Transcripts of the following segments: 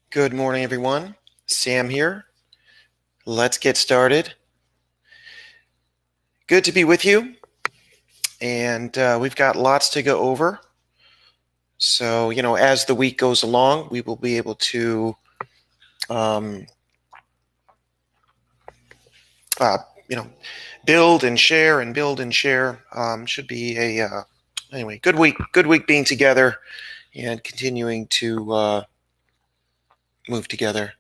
Good morning, everyone. Sam here. Let's get started. Good to be with you. And we've got lots to go over. So, as the week goes along, we will be able to, um, uh, you know, build and share and build and share. Should be anyway, good week. Good week being together and continuing to move together.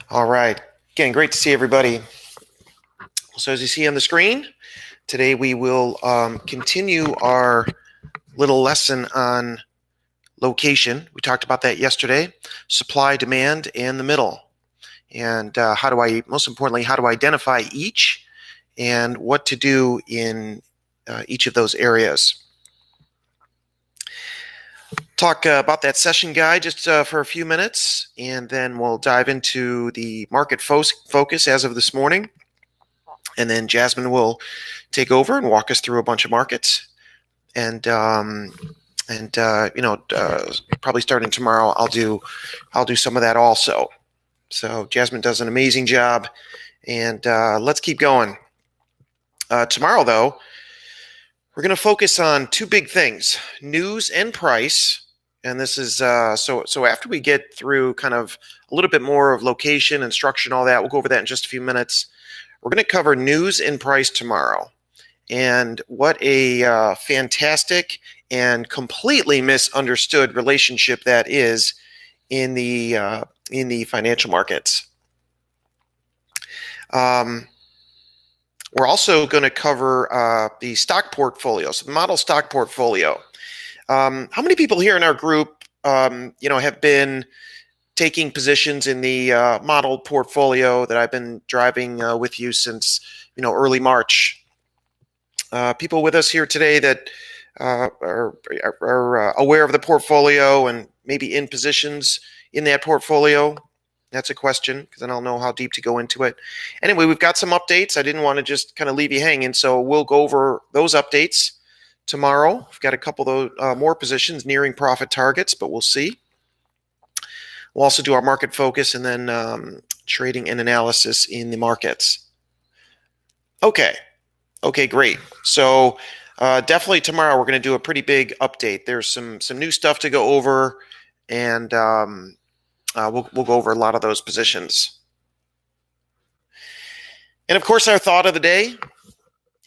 All right. Again, great to see everybody. So, as you see on the screen, today we will continue our little lesson on location. We talked about that yesterday. Supply, demand, and the middle. And most importantly, how to identify each and what to do in each of those areas. Talk about that session guide just for a few minutes, and then we'll dive into the market focus as of this morning. And then Jasmine will take over and walk us through a bunch of markets. And probably starting tomorrow, I'll do some of that also. So Jasmine does an amazing job, and let's keep going. Tomorrow, though, we're going to focus on two big things: news and price. And this is so after we get through kind of a little bit more of location and structure and all that, we'll go over that in just a few minutes. We're going to cover news and price tomorrow. And what a fantastic and completely misunderstood relationship that is in the financial markets. We're also going to cover the stock portfolio, so the model stock portfolio. How many people here in our group, have been taking positions in the model portfolio that I've been driving with you since, early March? People with us here today that are aware of the portfolio and maybe in positions in that portfolio? That's a question, because I don't know how deep to go into it. Anyway, we've got some updates. I didn't want to just kind of leave you hanging, so we'll go over those updates tomorrow. We've got a couple of those, more positions nearing profit targets, but we'll see. We'll also do our market focus and then trading and analysis in the markets. Okay, great. So definitely tomorrow we're going to do a pretty big update. There's some new stuff to go over, and we'll go over a lot of those positions. And of course, our thought of the day: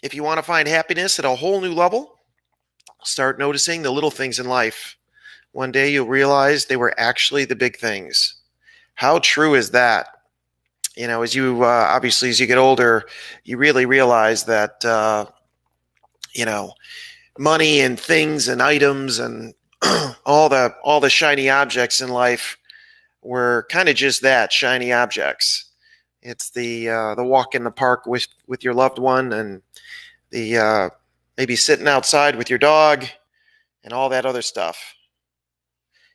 if you want to find happiness at a whole new level, start noticing the little things in life. One day you'll realize they were actually the big things. How true is that? As you obviously as you get older, you really realize that money and things and items and all the shiny objects in life were kind of just that, shiny objects. It's the walk in the park with your loved one, and the maybe sitting outside with your dog, and all that other stuff.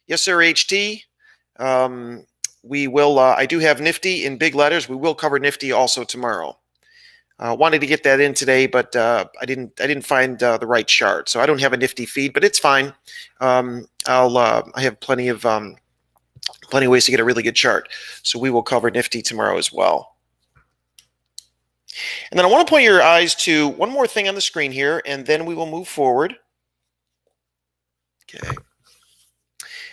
Yes, sir, HT. We will. I do have Nifty in big letters. We will cover Nifty also tomorrow. Wanted to get that in today, but I didn't find the right chart, so I don't have a Nifty feed, but it's fine. I have plenty of ways to get a really good chart, so we will cover Nifty tomorrow as well. And then I want to point your eyes to one more thing on the screen here, and then we will move forward. Okay.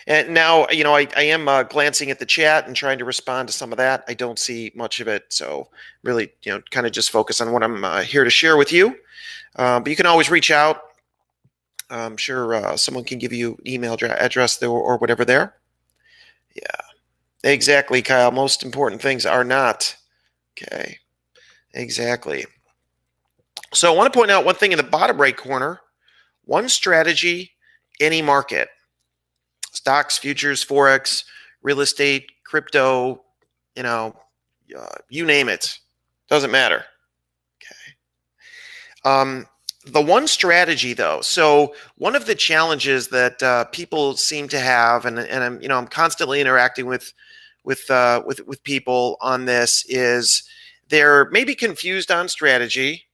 And now, I am glancing at the chat and trying to respond to some of that. I don't see much of it, so really, kind of just focus on what I'm here to share with you. But you can always reach out. I'm sure someone can give you an email address there or whatever there. Yeah, exactly, Kyle. Most important things are not. Okay, exactly. So I want to point out one thing in the bottom right corner: one strategy, any market. Stocks, futures, forex, real estate, crypto, you name it, doesn't matter. Okay. The one strategy, though. So one of the challenges that people seem to have, and I'm constantly interacting with people on this, is they're maybe confused on strategy,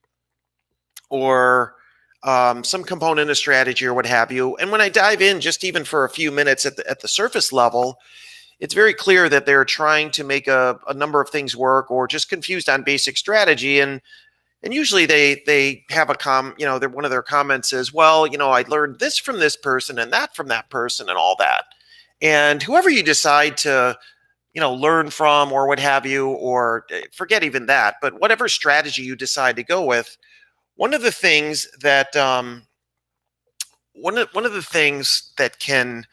or some component of strategy or what have you. And when I dive in just even for a few minutes at the surface level, it's very clear that they're trying to make a number of things work or just confused on basic strategy. And usually they have one of their comments is, well, I learned this from this person and that from that person and all that. And whoever you decide to, learn from or what have you, or forget even that, but whatever strategy you decide to go with, one of the things that one of the things that can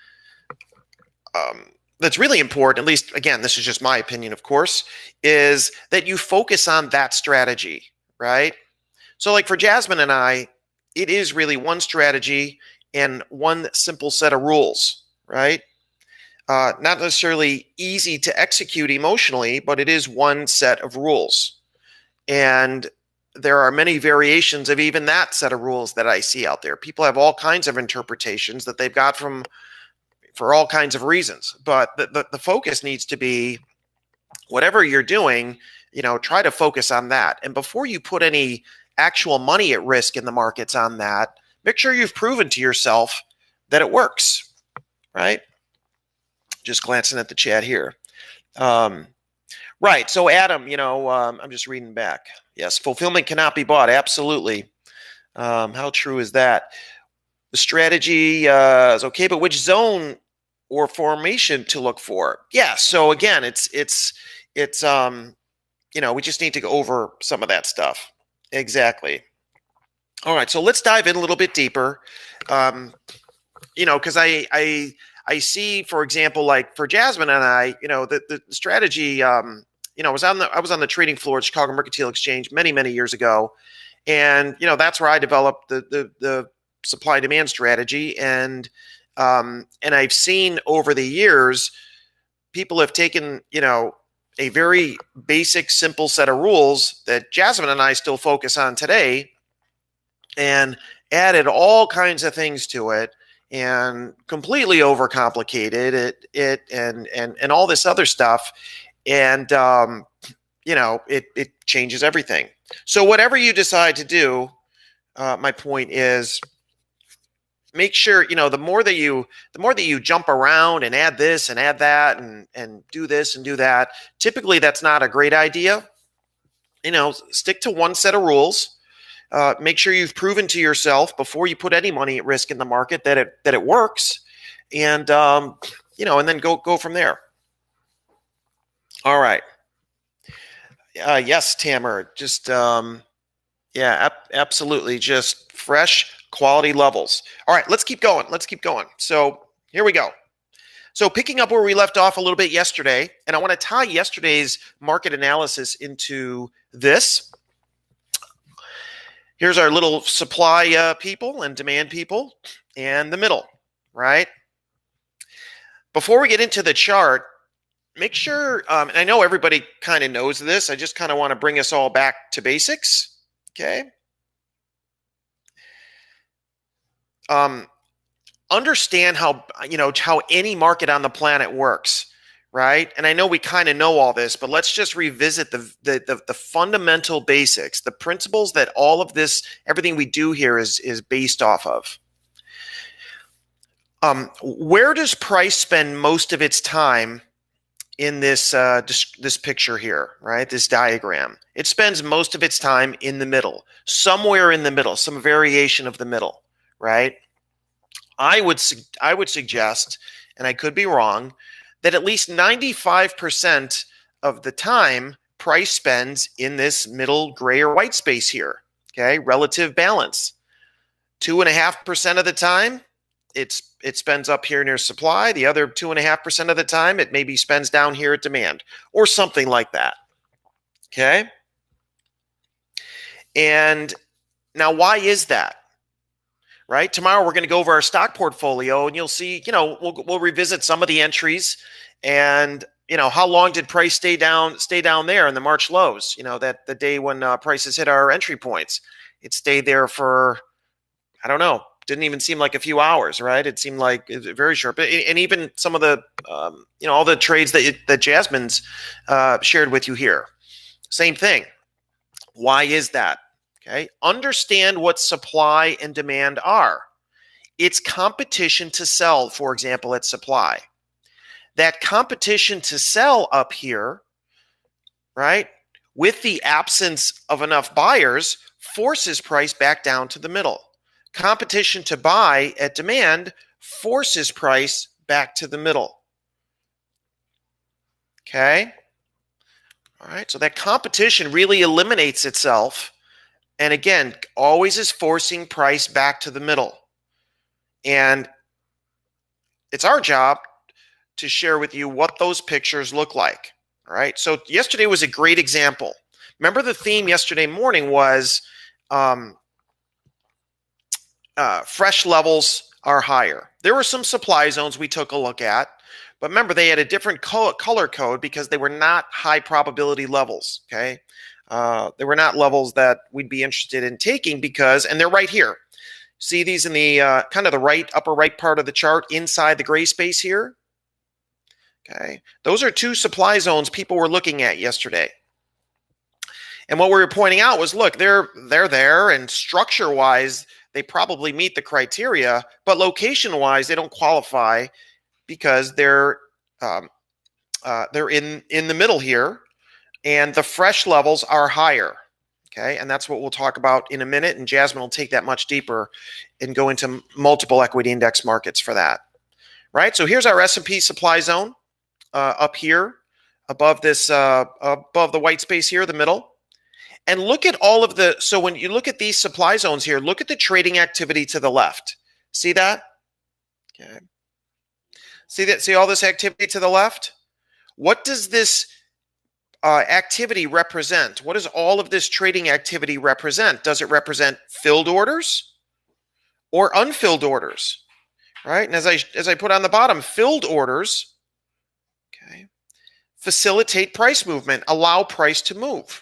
that's really important, at least again, this is just my opinion, of course, is that you focus on that strategy, right? So like for Jasmine and I, it is really one strategy and one simple set of rules, right? Not necessarily easy to execute emotionally, but it is one set of rules. And there are many variations of even that set of rules that I see out there. People have all kinds of interpretations that they've got for all kinds of reasons. But the focus needs to be whatever you're doing, try to focus on that. And before you put any actual money at risk in the markets on that, make sure you've proven to yourself that it works, right? Just glancing at the chat here. Right. So Adam, I'm just reading back. Yes, fulfillment cannot be bought. Absolutely. How true is that? The strategy is okay, but which zone or formation to look for? Yeah. So again, it's we just need to go over some of that stuff. Exactly. All right. So let's dive in a little bit deeper. Because I see, for example, like for Jasmine and I, the strategy, I was on the trading floor at Chicago Mercantile Exchange many years ago, and that's where I developed the supply demand strategy, and I've seen over the years people have taken a very basic, simple set of rules that Jasmine and I still focus on today, and added all kinds of things to it, and completely overcomplicated it and all this other stuff, and it changes everything. So whatever you decide to do, my point is, make sure the more that you jump around and add this and add that and do this and do that, typically that's not a great idea. Stick to one set of rules. Make sure you've proven to yourself before you put any money at risk in the market that it works, and and then go from there. All right. Yes, Tamer. Just absolutely. Just fresh quality levels. All right, let's keep going. So here we go. So picking up where we left off a little bit yesterday, and I want to tie yesterday's market analysis into this. Here's our little supply people and demand people and the middle, right? Before we get into the chart, make sure, and I know everybody kind of knows this, I just kind of want to bring us all back to basics, okay? Understand how any market on the planet works, right? And I know we kind of know all this, but let's just revisit the fundamental basics, the principles that all of this, everything we do here is based off of. Where does price spend most of its time in this picture here, right? This diagram. It spends most of its time in the middle, somewhere in the middle, some variation of the middle, right? I would suggest, and I could be wrong, that at least 95% of the time price spends in this middle gray or white space here, okay? Relative balance. 2.5% of the time, it spends up here near supply. The other 2.5% of the time, it maybe spends down here at demand, or something like that, okay? And now why is that? Right? Tomorrow we're going to go over our stock portfolio, and you'll see, we'll revisit some of the entries, and how long did price stay down there in the March lows? That the day when prices hit our entry points, it stayed there for, I don't know, didn't even seem like a few hours, right? It seemed like it was very short. And even some of the, all the trades that Jasmine's shared with you here, same thing. Why is that? Okay, understand what supply and demand are. It's competition to sell, for example, at supply. That competition to sell up here, right, with the absence of enough buyers, forces price back down to the middle. Competition to buy at demand forces price back to the middle. Okay? All right, so that competition really eliminates itself. And again, always is forcing price back to the middle. And it's our job to share with you what those pictures look like. All right, so yesterday was a great example. Remember, the theme yesterday morning was fresh levels are higher. There were some supply zones we took a look at, but remember, they had a different color code because they were not high probability levels. Okay, they were not levels that we'd be interested in taking because, and they're right here. See these in the kind of the right upper right part of the chart inside the gray space here. Okay, those are two supply zones people were looking at yesterday. And what we were pointing out was, look, they're there, and structure-wise, they probably meet the criteria, but location-wise, they don't qualify because they're in the middle here, and the fresh levels are higher. Okay, and that's what we'll talk about in a minute, and Jasmine will take that much deeper and go into multiple equity index markets for that. Right, so here's our S&P supply zone up here above this, above the white space here, the middle. And look at all of the, so when you look at these supply zones here, look at the trading activity to the left. See that? Okay. See that? See all this activity to the left? What does this activity represent? What does all of this trading activity represent? Does it represent filled orders or unfilled orders? Right? And as I put on the bottom, filled orders, okay, facilitate price movement, allow price to move.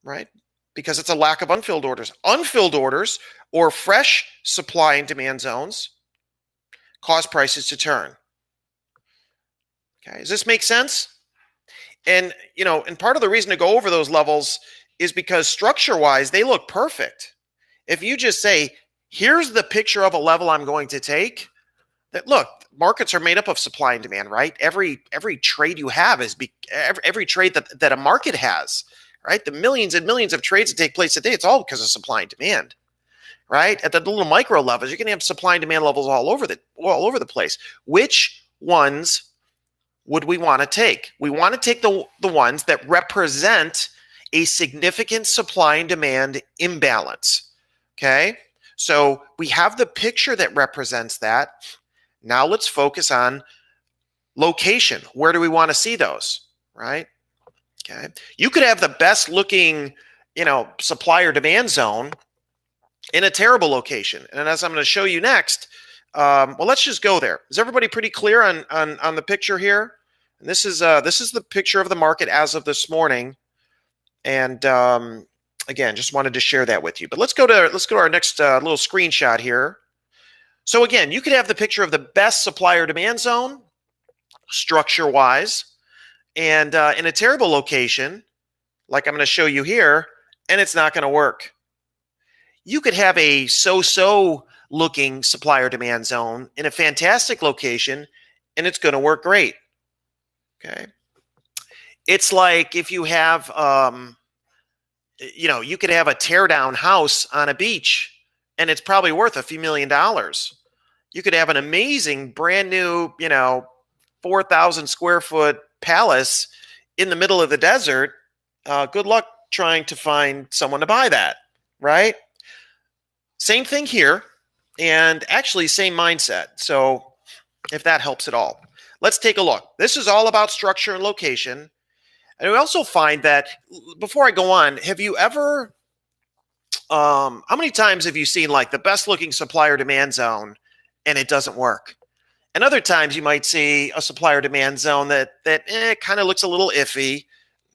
Right? Because it's a lack of unfilled orders. Unfilled orders or fresh supply and demand zones cause prices to turn. Okay, does this make sense? And, you know, and part of the reason to go over those levels is because structure-wise, they look perfect. If you just say, here's the picture of a level I'm going to take, that look, markets are made up of supply and demand, right? Every trade you have is every trade that a market has. Right? The millions and millions of trades that take place a day, it's all because of supply and demand, right? At the little micro levels, you're going to have supply and demand levels all over the place. Which ones would we want to take? We want to take the ones that represent a significant supply and demand imbalance, okay? So we have the picture that represents that. Now let's focus on location. Where do we want to see those, right? Okay, you could have the best looking, you know, supply or demand zone in a terrible location. And as I'm going to show you next, well, let's just go there. Is everybody pretty clear on the picture here? And this is the picture of the market as of this morning. And again, just wanted to share that with you. But let's go to our next little screenshot here. So again, you could have the picture of the best supply or demand zone, structure wise, and in a terrible location, like I'm going to show you here, and it's not going to work. You could have a so-so looking supply or demand zone in a fantastic location, and it's going to work great. Okay. It's like if you have, you know, you could have a tear-down house on a beach, and it's probably worth a few $1 million. You could have an amazing brand new, you know, 4,000 square foot palace in the middle of the desert. Good luck trying to find someone to buy that, right? Same thing here, and actually same mindset. So if that helps at all, let's take a look. This is all about structure and location. And we also find that, before I go on, have you ever, how many times have you seen like the best looking supply or demand zone and it doesn't work? And other times you might see a supply or demand zone that kind of looks a little iffy,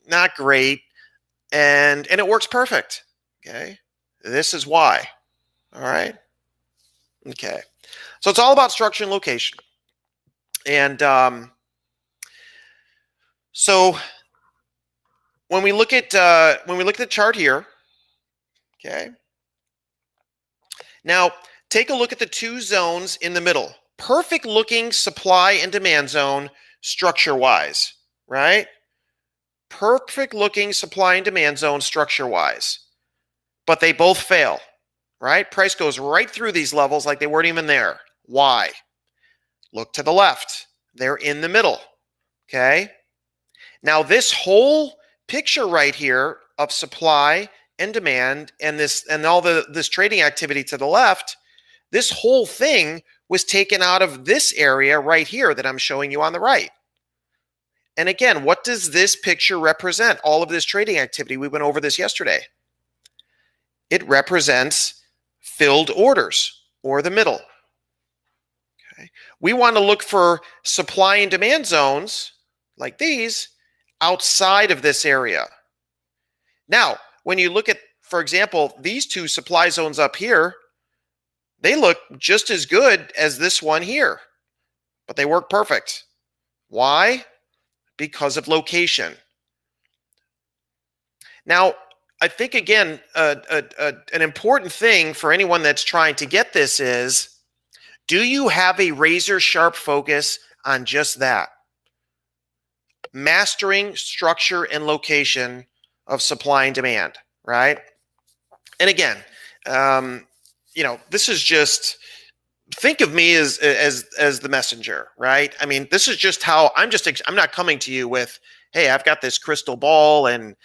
not great, and it works perfect. Okay, this is why. All right. Okay, so it's all about structure and location, and so when we look at the chart here, Okay. Now, take a look at the two zones in the middle. Perfect looking supply and demand zone structure-wise, right? Perfect looking supply and demand zone structure-wise. But they both fail, right? Price goes right through these levels like they weren't even there. Why? Look to the left. They're in the middle, okay? Now, this whole picture right here of supply and demand and this trading activity to the left, this whole thing was taken out of this area right here that I'm showing you on the right. And again, what does this picture represent? All of this trading activity, we went over this yesterday. It represents filled orders or the middle. Okay. We want to look for supply and demand zones like these outside of this area. Now, when you look at, for example, these two supply zones up here, they look just as good as this one here, but they work perfect. Why? Because of location. Now, I think, again, an important thing for anyone that's trying to get this is, do you have a razor sharp focus on just that? Mastering structure and location of supply and demand, right? And again, this is just, think of me as the messenger, right? I mean, this is just how I'm not coming to you with, hey, I've got this crystal ball and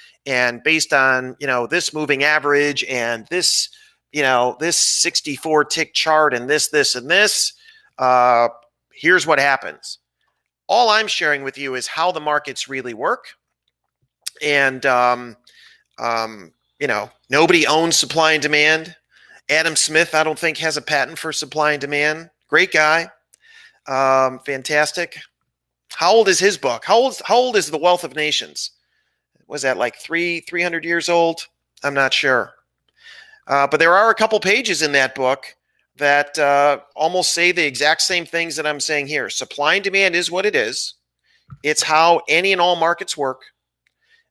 based on, this moving average and this, this 64 tick chart and this, and this, here's what happens. All I'm sharing with you is how the markets really work. And, nobody owns supply and demand. Adam Smith, I don't think, has a patent for supply and demand. Great guy. Fantastic. How old is his book? How old is The Wealth of Nations? Was that like 300 years old? I'm not sure. But there are a couple pages in that book that almost say the exact same things that I'm saying here. Supply and demand is what it is. It's how any and all markets work.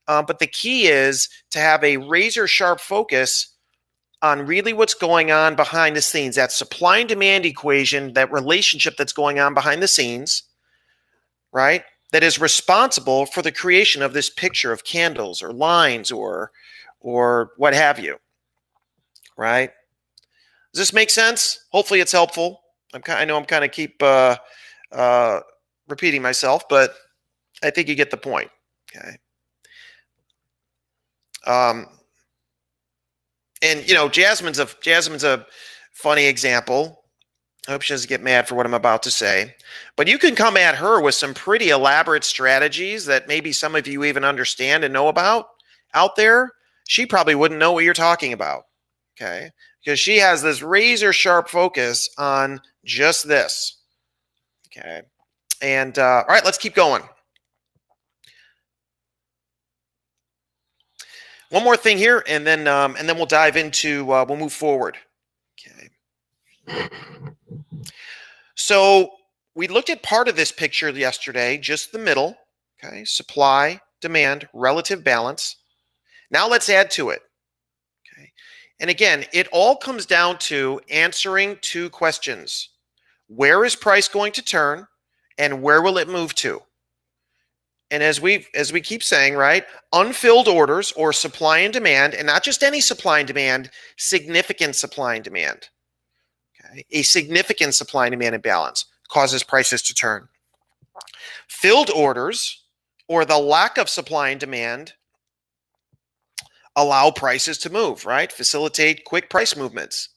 But the key is to have a razor sharp focus on really what's going on behind the scenes, that supply and demand equation, that relationship that's going on behind the scenes, right? That is responsible for the creation of this picture of candles or lines or what have you, right? Does this make sense? Hopefully it's helpful. I know I'm kind of keep repeating myself, but I think you get the point, okay? And Jasmine's a funny example. I hope she doesn't get mad for what I'm about to say. But you can come at her with some pretty elaborate strategies that maybe some of you even understand and know about out there. She probably wouldn't know what you're talking about, okay? Because she has this razor sharp focus on just this, okay? And all right, let's keep going. One more thing here, and then we'll dive into we'll move forward. Okay. So we looked at part of this picture yesterday, just the middle. Okay, supply, demand, relative balance. Now let's add to it. Okay, and again, it all comes down to answering two questions: where is price going to turn, and where will it move to? And as we keep saying, right, unfilled orders or supply and demand, and not just any supply and demand, significant supply and demand. Okay, a significant supply and demand imbalance causes prices to turn. Filled orders or the lack of supply and demand allow prices to move, right? Facilitate quick price movements.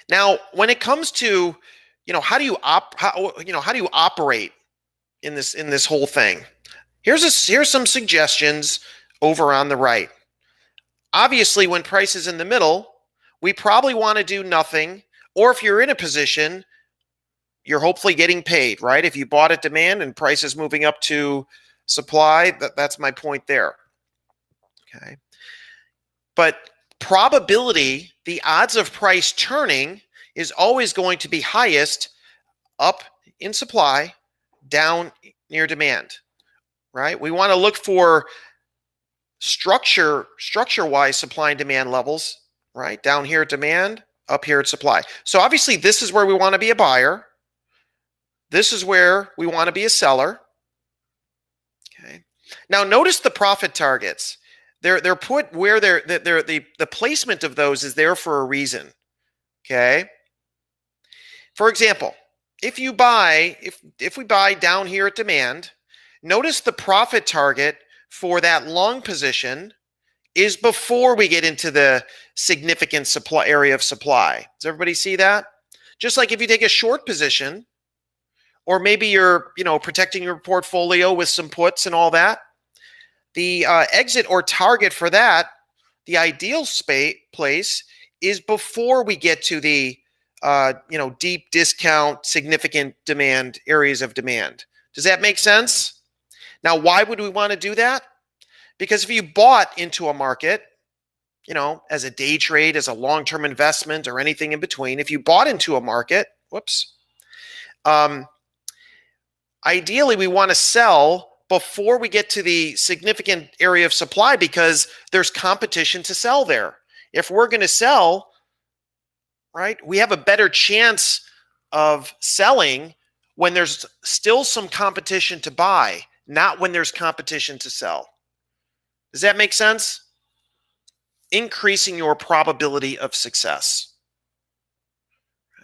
Now, when it comes to, how do you operate in this whole thing? Here's some suggestions over on the right. Obviously, when price is in the middle, we probably want to do nothing, or if you're in a position, you're hopefully getting paid, right? If you bought at demand and price is moving up to supply, that's my point there. Okay. But probability, the odds of price turning is always going to be highest up in supply, down near demand, right? We want to look for structure-wise supply and demand levels, right? Down here at demand, up here at supply. So obviously this is where we want to be a buyer. This is where we want to be a seller. Okay. Now notice the profit targets. They're put where the placement of those is there for a reason. Okay. For example, if we buy down here at demand, notice the profit target for that long position is before we get into the significant supply area of supply. Does everybody see that? Just like if you take a short position, or maybe you're, protecting your portfolio with some puts and all that, the exit or target for that, the ideal place is before we get to the deep discount, significant demand areas of demand. Does that make sense? Now, why would we want to do that? Because if you bought into a market, as a day trade, as a long-term investment, or anything in between, if you bought into a market, ideally we want to sell before we get to the significant area of supply because there's competition to sell there. If we're going to sell, right, we have a better chance of selling when there's still some competition to buy, not when there's competition to sell. Does that make sense? Increasing your probability of success.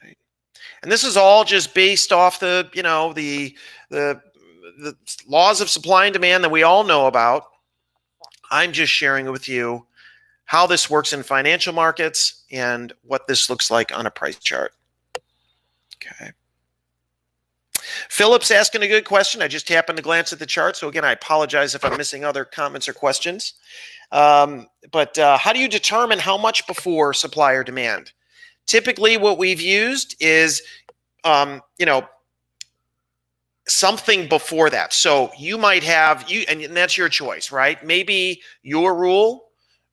Right? And this is all just based off the laws of supply and demand that we all know about. I'm just sharing with you how this works in financial markets and what this looks like on a price chart. Okay. Philip's asking a good question. I just happened to glance at the chart. So again, I apologize if I'm missing other comments or questions. But how do you determine how much before supply or demand? Typically what we've used is, something before that. So you might have, and that's your choice, right? Maybe your rule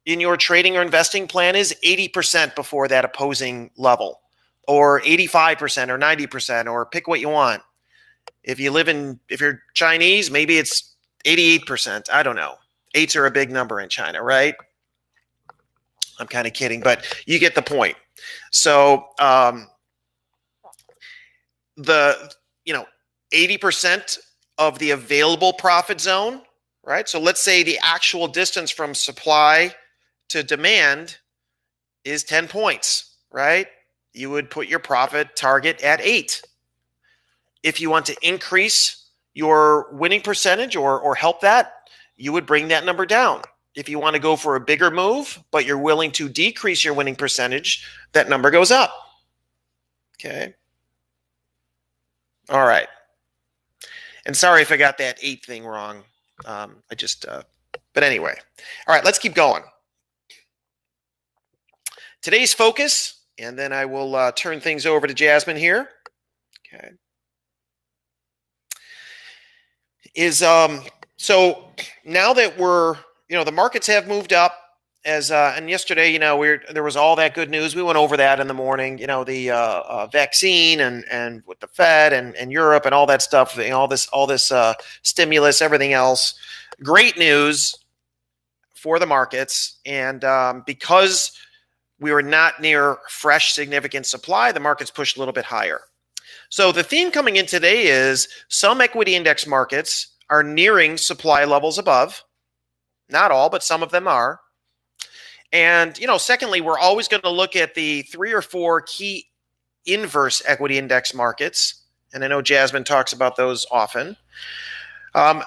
in your trading or investing plan is 80% before that opposing level, or 85% or 90%, or pick what you want. If you're Chinese, maybe it's 88%. I don't know. Eights are a big number in China, right? I'm kind of kidding, but you get the point. So, 80% of the available profit zone, right? So let's say the actual distance from supply to demand is 10 points, right? You would put your profit target at 8. If you want to increase your winning percentage or help that, you would bring that number down. If you want to go for a bigger move, but you're willing to decrease your winning percentage, that number goes up. Okay. All right. And sorry if I got that 8 thing wrong. But anyway. All right, let's keep going. Today's focus, and then I will turn things over to Jasmine here. Okay. Is so now that we're, the markets have moved up and yesterday, there was all that good news. We went over that in the morning, the vaccine and with the Fed and Europe and all that stuff, all this stimulus, everything else. Great news for the markets. And because we were not near fresh significant supply, the markets pushed a little bit higher. So the theme coming in today is some equity index markets are nearing supply levels above. Not all, but some of them are. And, secondly, we're always going to look at the 3 or 4 key inverse equity index markets. And I know Jasmine talks about those often. The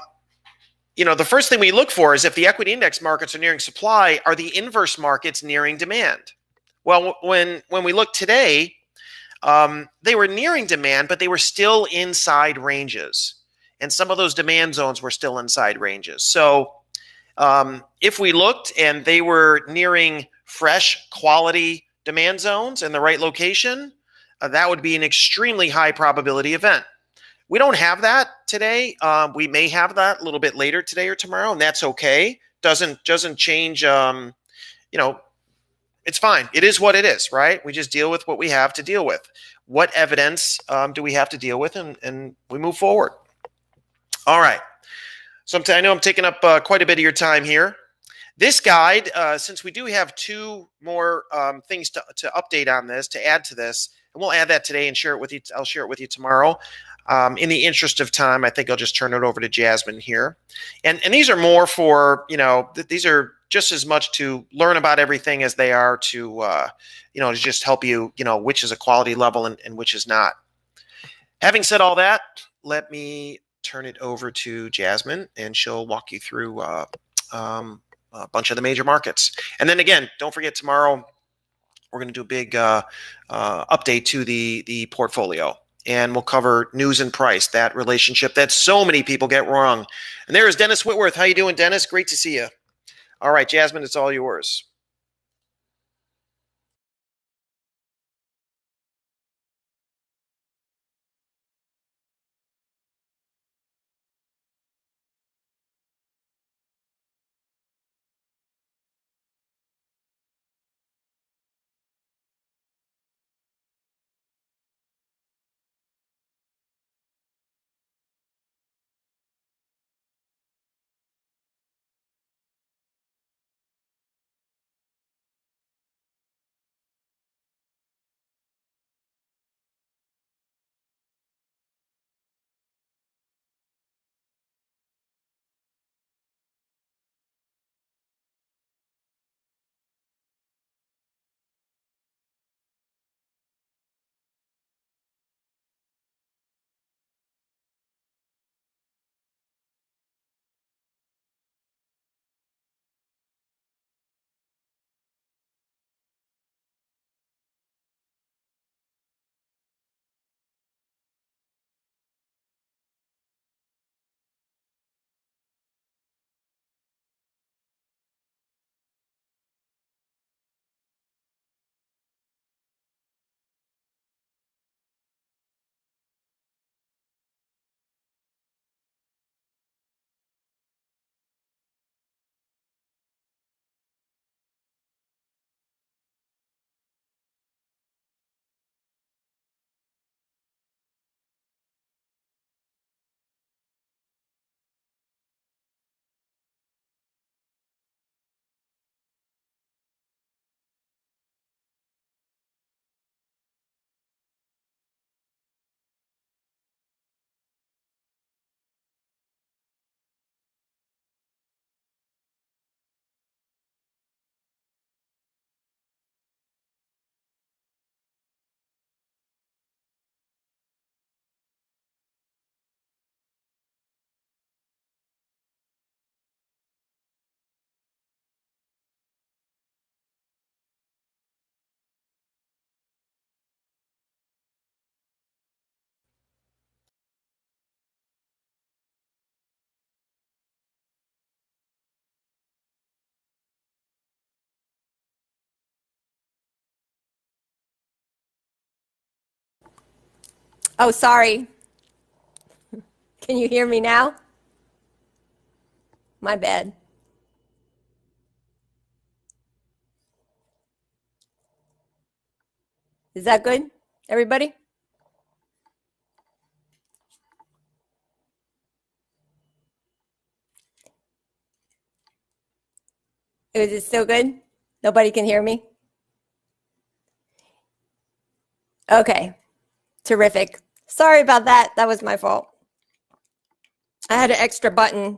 first thing we look for is if the equity index markets are nearing supply, are the inverse markets nearing demand? Well, when we look today, they were nearing demand, but they were still inside ranges. And some of those demand zones were still inside ranges. So if we looked and they were nearing fresh quality demand zones in the right location, that would be an extremely high probability event. We don't have that today. We may have that a little bit later today or tomorrow, and that's okay. Doesn't change. It's fine. It is what it is, right? We just deal with what we have to deal with. What evidence do we have to deal with, and we move forward. All right. So I know I'm taking up quite a bit of your time here. This guide, since we do have two more things to update on this, to add to this, and we'll add that today and share it with you. I'll share it with you tomorrow. In the interest of time, I think I'll just turn it over to Jasmine here. And these are more for, these are just as much to learn about everything as they are to, to just help you, which is a quality level and which is not. Having said all that, let me turn it over to Jasmine, and she'll walk you through a bunch of the major markets. And then again, don't forget tomorrow, we're going to do a big update to the portfolio. And we'll cover news and price, that relationship that so many people get wrong. And there is Dennis Whitworth. How you doing, Dennis? Great to see you. All right, Jasmine, it's all yours. Oh, sorry. Can you hear me now? My bad. Is that good, everybody? Is it still good? Nobody can hear me? Okay, terrific. Sorry about that. That was my fault. I had an extra button.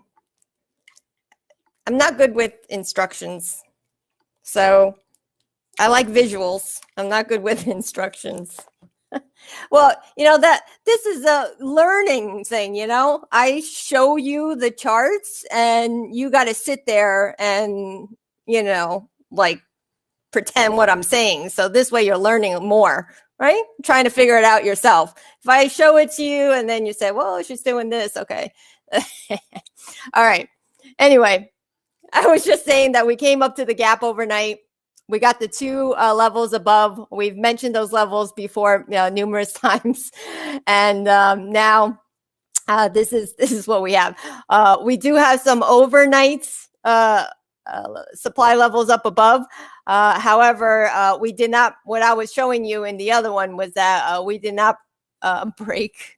I'm not good with instructions, so I like visuals. I'm not good with instructions. Well, that this is a learning thing, I show you the charts and you got to sit there and, like pretend what I'm saying. So this way you're learning more, right? Trying to figure it out yourself. If I show it to you and then you say, well, she's doing this. Okay. All right. Anyway, I was just saying that we came up to the gap overnight. We got the two levels above. We've mentioned those levels before numerous times, and now this is what we have. We do have some overnights supply levels up above. However, we did not. What I was showing you in the other one was that we did not break.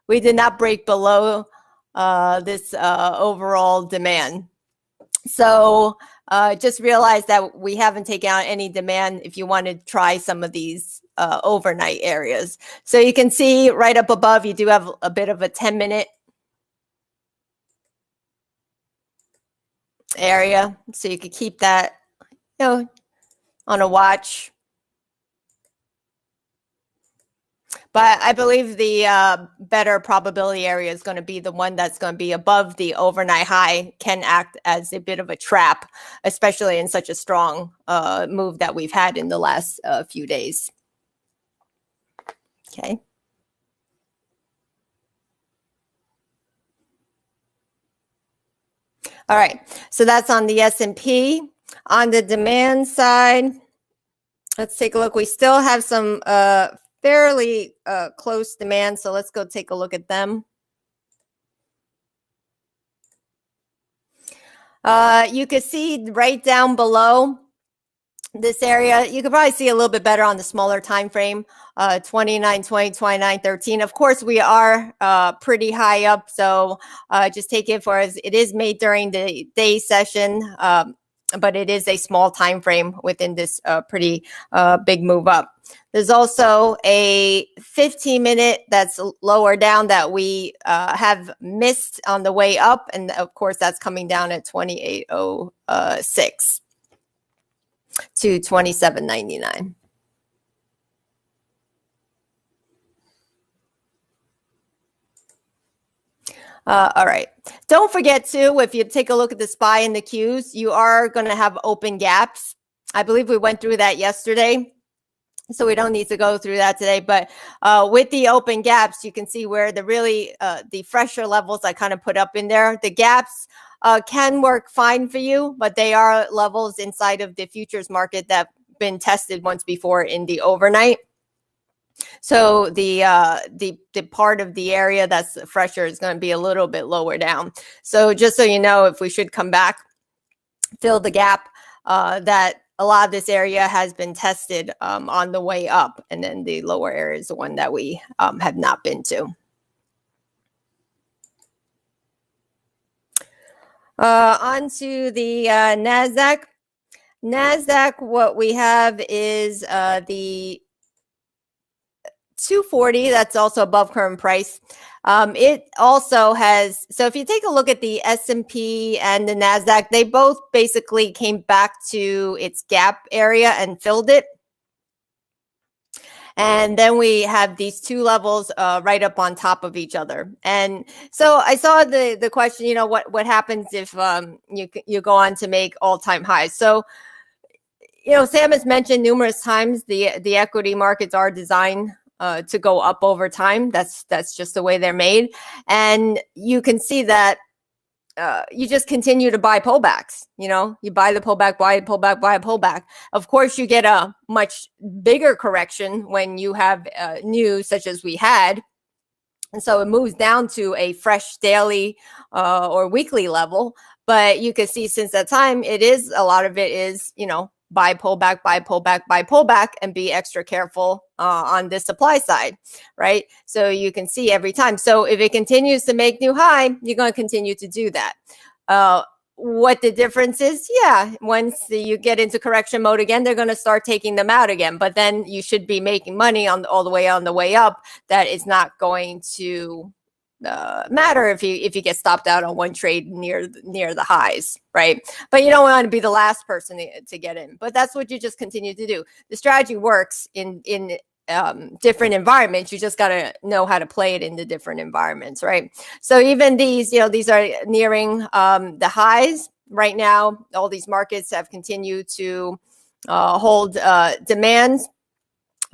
We did not break below this overall demand. So just realize that we haven't taken out any demand if you want to try some of these overnight areas. So you can see right up above, you do have a bit of a 10-minute area. So you could keep that, on a watch. But I believe the better probability area is going to be the one that's going to be above the overnight high, can act as a bit of a trap, especially in such a strong move that we've had in the last few days. Okay. All right. So that's on the S&P. On the demand side, let's take a look. We still have some fairly close demand. So let's go take a look at them. You can see right down below this area, you can probably see a little bit better on the smaller time frame, 29.20, 29.13. Of course, we are pretty high up, so just take it for as it is made during the day session, but it is a small time frame within this pretty big move up. There's also a 15-minute that's lower down that we have missed on the way up, and of course, that's coming down at 28.06. to 27.99. All right. Don't forget to, if you take a look at the SPY and the Qs, you are going to have open gaps. I believe we went through that yesterday, so we don't need to go through that today. But with the open gaps, you can see where the fresher levels I kind of put up in there. The gaps can work fine for you, but they are levels inside of the futures market that been tested once before in the overnight. So the part of the area that's fresher is going to be a little bit lower down. So just so you know, if we should come back, fill the gap, that a lot of this area has been tested on the way up, and then the lower area is the one that we have not been to. On to the Nasdaq. Nasdaq, what we have is the 240. That's also above current price. It also has, so if you take a look at the S&P and the Nasdaq, they both basically came back to its gap area and filled it. And then we have these two levels right up on top of each other. And so I saw the question, what happens if you go on to make all-time highs? So, Sam has mentioned numerous times the equity markets are designed to go up over time. That's just the way they're made. And you can see that you just continue to buy pullbacks. You buy the pullback, buy a pullback, buy a pullback. Of course, you get a much bigger correction when you have news such as we had. And so it moves down to a fresh daily or weekly level. But you can see since that time, a lot of it is, buy pullback, buy pullback, buy pullback, and be extra careful on the supply side, right? So you can see every time. So if it continues to make new high, you're going to continue to do that. What the difference is, once you get into correction mode again, they're going to start taking them out again. But then you should be making money all the way on the way up. That is not going to matter if you get stopped out on one trade near the highs, right? But you don't want to be the last person to get in. But that's what you just continue to do. The strategy works in different environments. You just got to know how to play it in the different environments, right? So even these are nearing the highs right now. All these markets have continued to hold demands.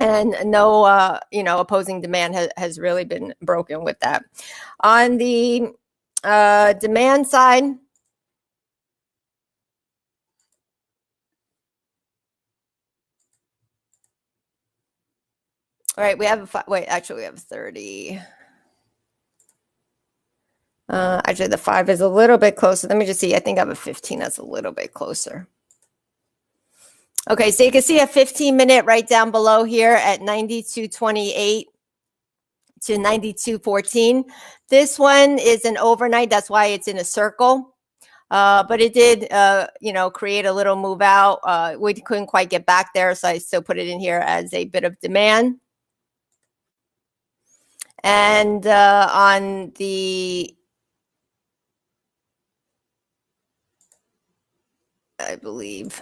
And no, opposing demand has really been broken with that. On the demand side, all right, we have we have 30. Actually, the 5 is a little bit closer. Let me just see. I think I have a 15 that's a little bit closer. Okay, so you can see a 15-minute right down below here at 92.28 to 92.14. This one is an overnight. That's why it's in a circle. But it did, create a little move out. We couldn't quite get back there, so I still put it in here as a bit of demand. And on the, I believe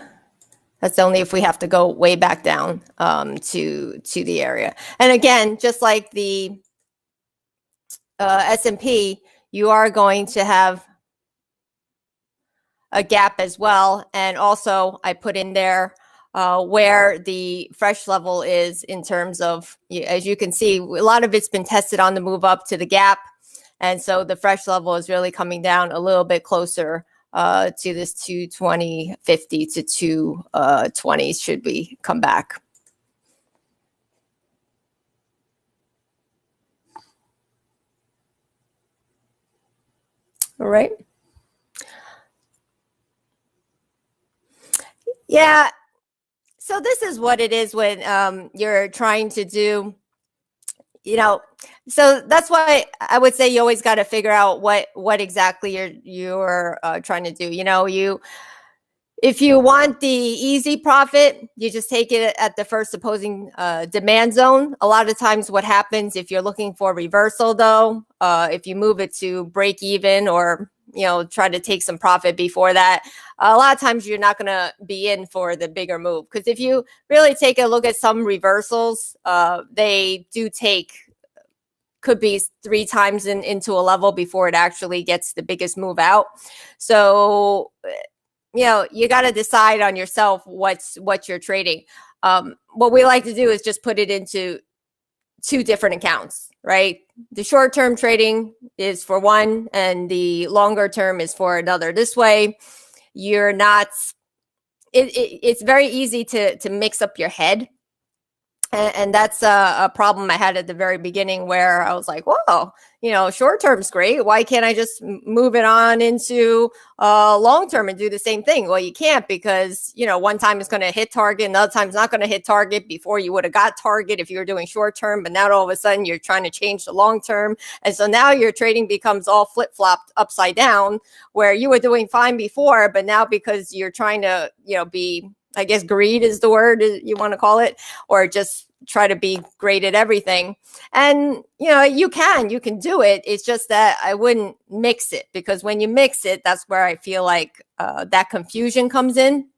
that's only if we have to go way back down to the area. And again, just like the S&P, you are going to have a gap as well. And also I put in there where the fresh level is in terms of, as you can see, a lot of it's been tested on the move up to the gap. And so the fresh level is really coming down a little bit closer to this 220.50 to 220 should we come back. All right. Yeah. So this is what it is when you're trying to do, so that's why I would say you always got to figure out what exactly you're trying to do. If you want the easy profit, you just take it at the first opposing demand zone. A lot of times what happens if you're looking for reversal, though, if you move it to break even or, try to take some profit before that, a lot of times you're not going to be in for the bigger move. Because if you really take a look at some reversals, they do could be 3 times into a level before it actually gets the biggest move out. So you got to decide on yourself what you're trading. What we like to do is just put it into 2 different accounts, right? The short-term trading is for one, and the longer term is for another. This way, you're not. It's very easy to mix up your head. And that's a problem I had at the very beginning where I was like, whoa, short term's great. Why can't I just move it on into long term and do the same thing? Well, you can't because, one time it's going to hit target, another time it's not going to hit target. Before you would have got target if you were doing short term, but now all of a sudden you're trying to change the long term. And so now your trading becomes all flip flopped upside down where you were doing fine before, but now because you're trying to, be, I guess greed is the word you want to call it, or just try to be great at everything. And, you can do it. It's just that I wouldn't mix it because when you mix it, that's where I feel like that confusion comes in.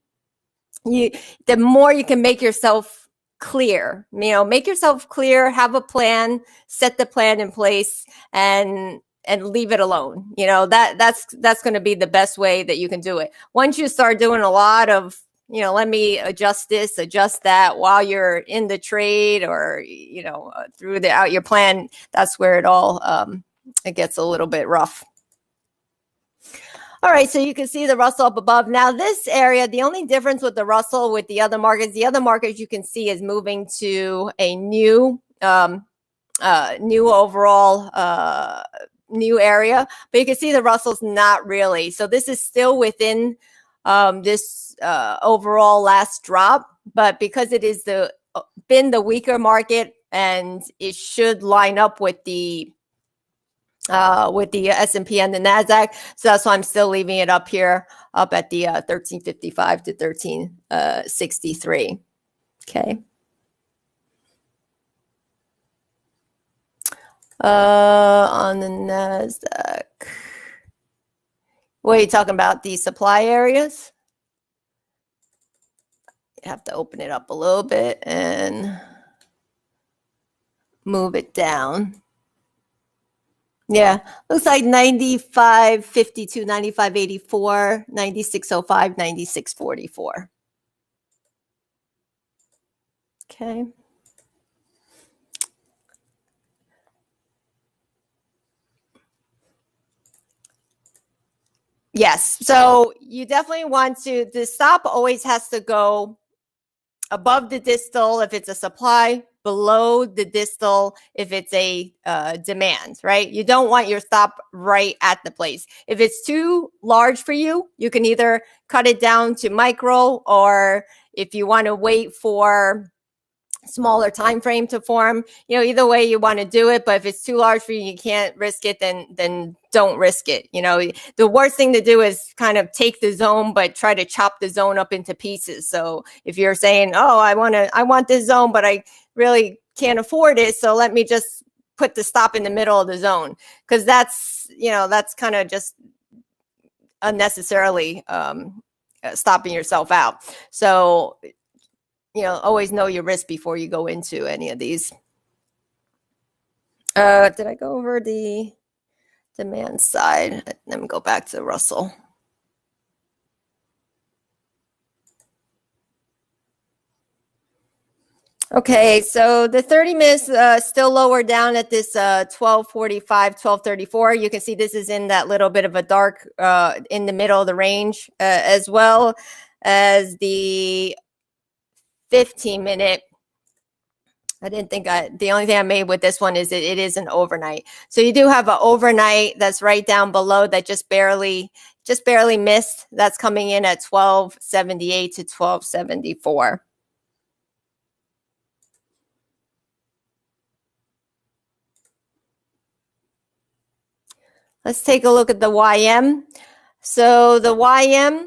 The more you can make yourself clear, make yourself clear, have a plan, set the plan in place and leave it alone. That's going to be the best way that you can do it. Once you start doing a lot of let me adjust this, adjust that while you're in the trade or, through out your plan, that's where it all, it gets a little bit rough. All right, so you can see the Russell up above. Now this area, the only difference with the Russell with the other markets you can see is moving to a new overall new area, but you can see the Russell's not really. So this is still within this overall last drop, but because it is been the weaker market and it should line up with the S&P and the Nasdaq, so that's why I'm still leaving it up here, up at the 1355 to 1363. Okay. On the Nasdaq, what are you talking about? The supply areas? You have to open it up a little bit and move it down. Yeah, looks like 95.52, 95.84, 96.05, 96.44. Okay. Yes, so you definitely want the stop always has to go above the distal if it's a supply, below the distal if it's a demand, right? You don't want your stop right at the place. If it's too large for you, you can either cut it down to micro, or if you want to wait for smaller time frame to form. You know, either way you want to do it, but if it's too large for you, you can't risk it, then don't risk it. You know, the worst thing to do is kind of take the zone but try to chop the zone up into pieces. So if you're saying, oh, I want this zone, but I really can't afford it, so let me just put the stop in the middle of the zone, because that's, you know, that's kind of just unnecessarily stopping yourself out. So, you know, always know your risk before you go into any of these. Did I go over the demand side? Let me go back to Russell. Okay, so the 30 minutes still lower down at this 1245, 1234. You can see this is in that little bit of a dark in the middle of the range, as well as the 15-minute. I didn't think the only thing I made with this one is it is an overnight. So you do have an overnight that's right down below that just barely missed. That's coming in at 1278 to 1274. Let's take a look at the YM. So the YM,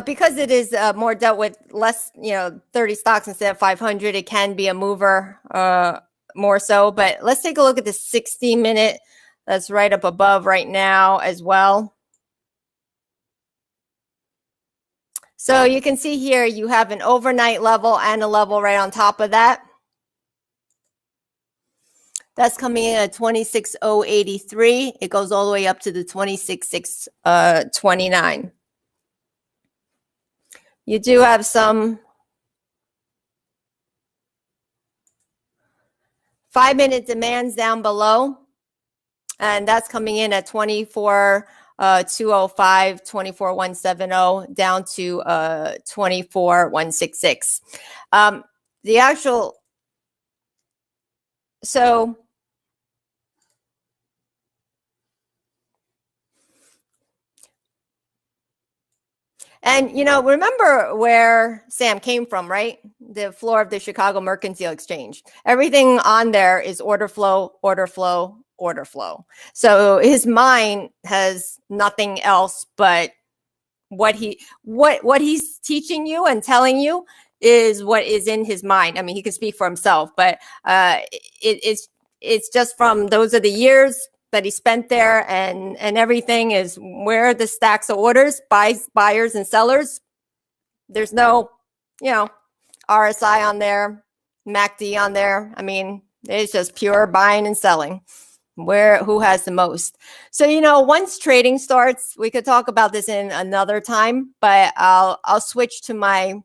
because it is more dealt with less, 30 stocks instead of 500, it can be a mover more so. But let's take a look at the 60-minute that's right up above right now as well. So you can see here you have an overnight level and a level right on top of that. That's coming in at 26,083. It goes all the way up to the 26,629. You do have some 5-minute demands down below, and that's coming in at 24,205, 24,170, down to 24,166. The actual, so and, remember where Sam came from, right? The floor of the Chicago Mercantile Exchange. Everything on there is order flow, order flow, order flow. So his mind has nothing else but what he's teaching you and telling you is what is in his mind. I mean, he can speak for himself, but it's just from those are the years that he spent there, and everything is where the stacks of orders, buyers and sellers. There's no, RSI on there, MACD on there. I mean, it's just pure buying and selling. Who has the most. So, once trading starts, we could talk about this in another time, but I'll switch to my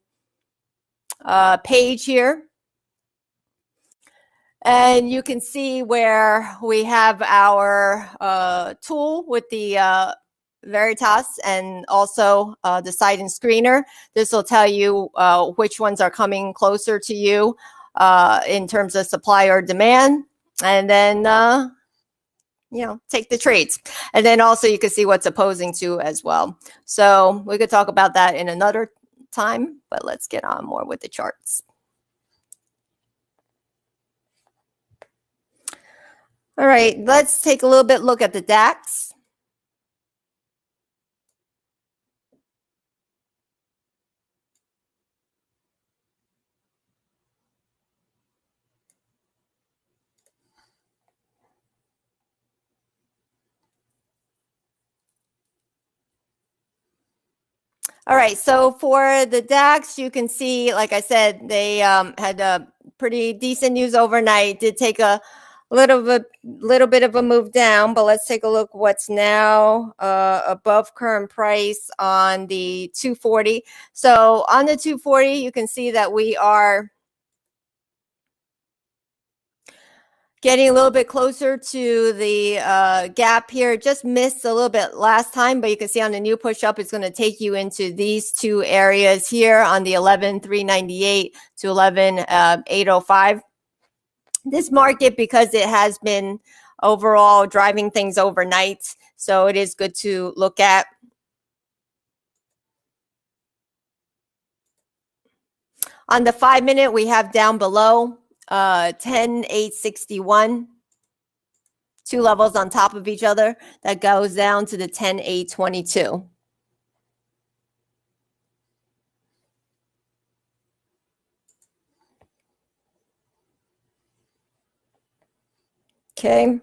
page here. And you can see where we have our tool with the Veritas and also the Sidon screener. This will tell you which ones are coming closer to you in terms of supply or demand. And then, take the trades. And then also you can see what's opposing to as well. So we could talk about that in another time, but let's get on more with the charts. All right, let's take a little bit look at the DAX. All right, so for the DAX, you can see, like I said, they had a pretty decent news overnight. Did take a little bit of a move down, but let's take a look what's now above current price on the 240. So on the 240, you can see that we are getting a little bit closer to the gap here. Just missed a little bit last time, but you can see on the new push up, it's going to take you into these two areas here on the 11,398 to 11,805. This market, because it has been overall driving things overnight, so it is good to look at. On the 5-minute, we have down below 10,861. Two levels on top of each other. That goes down to the 10,822. Okay,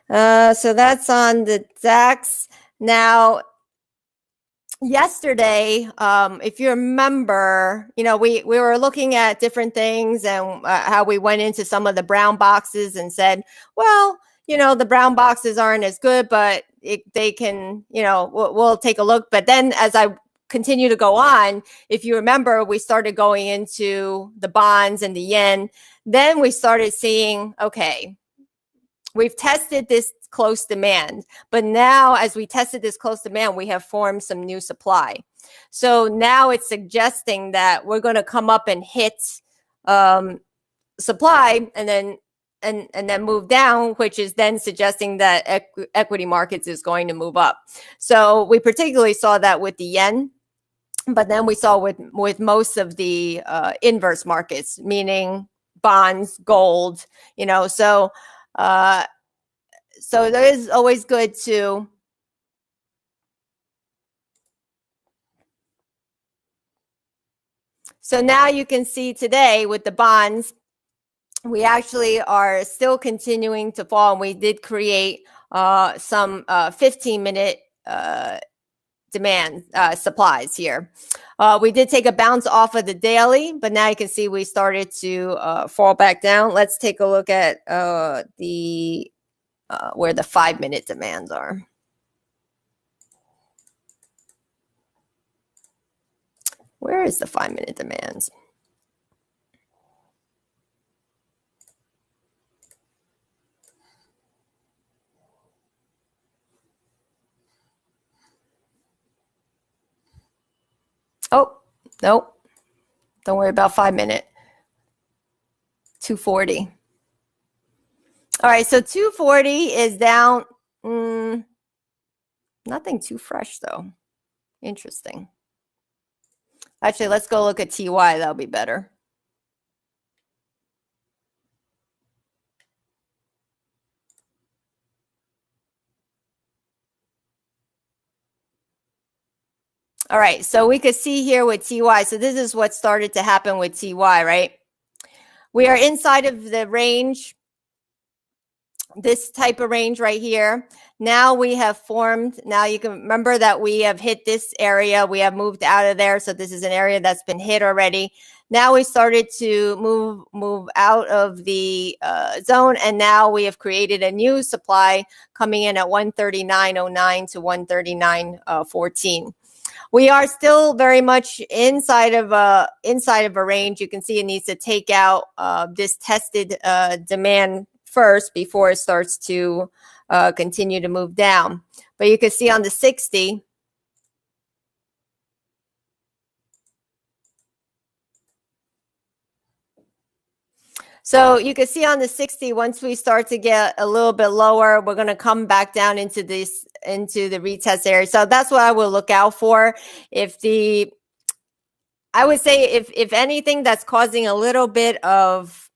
so that's on the DAX. Now, yesterday, if you remember, we were looking at different things and how we went into some of the brown boxes and said, well, the brown boxes aren't as good, but they can, we'll take a look. But then as I continue to go on, if you remember, we started going into the bonds and the yen. Then we started seeing, okay, we've tested this close demand, but now as we tested this close demand, we have formed some new supply. So now it's suggesting that we're going to come up and hit supply and then move down, which is then suggesting that equity markets is going to move up. So we particularly saw that with the yen, but then we saw with most of the inverse markets, meaning bonds, gold, so there is always good to so now you can see today with the bonds, we actually are still continuing to fall, and we did create some 15-minute demand supplies here. We did take a bounce off of the daily, but now you can see we started to fall back down. Let's take a look at where the 5-minute demands are. Where is the 5-minute demands? Oh, nope. Don't worry about 5-minute. 240. All right, so 240 is down. Nothing too fresh, though. Interesting. Actually, let's go look at TY. That'll be better. All right, so we could see here with TY. So this is what started to happen with TY, right? We are inside of the range, this type of range right here. Now we have formed, now you can remember that we have hit this area. We have moved out of there. So this is an area that's been hit already. Now we started to move out of the zone, and now we have created a new supply coming in at 139.09 to 139.14. We are still very much inside of a range. You can see it needs to take out this tested demand first before it starts to continue to move down. But you can see on the 60, so you can see on the 60, once we start to get a little bit lower, we're going to come back down into the retest area. So that's what I will look out for. I would say if anything that's causing a little bit of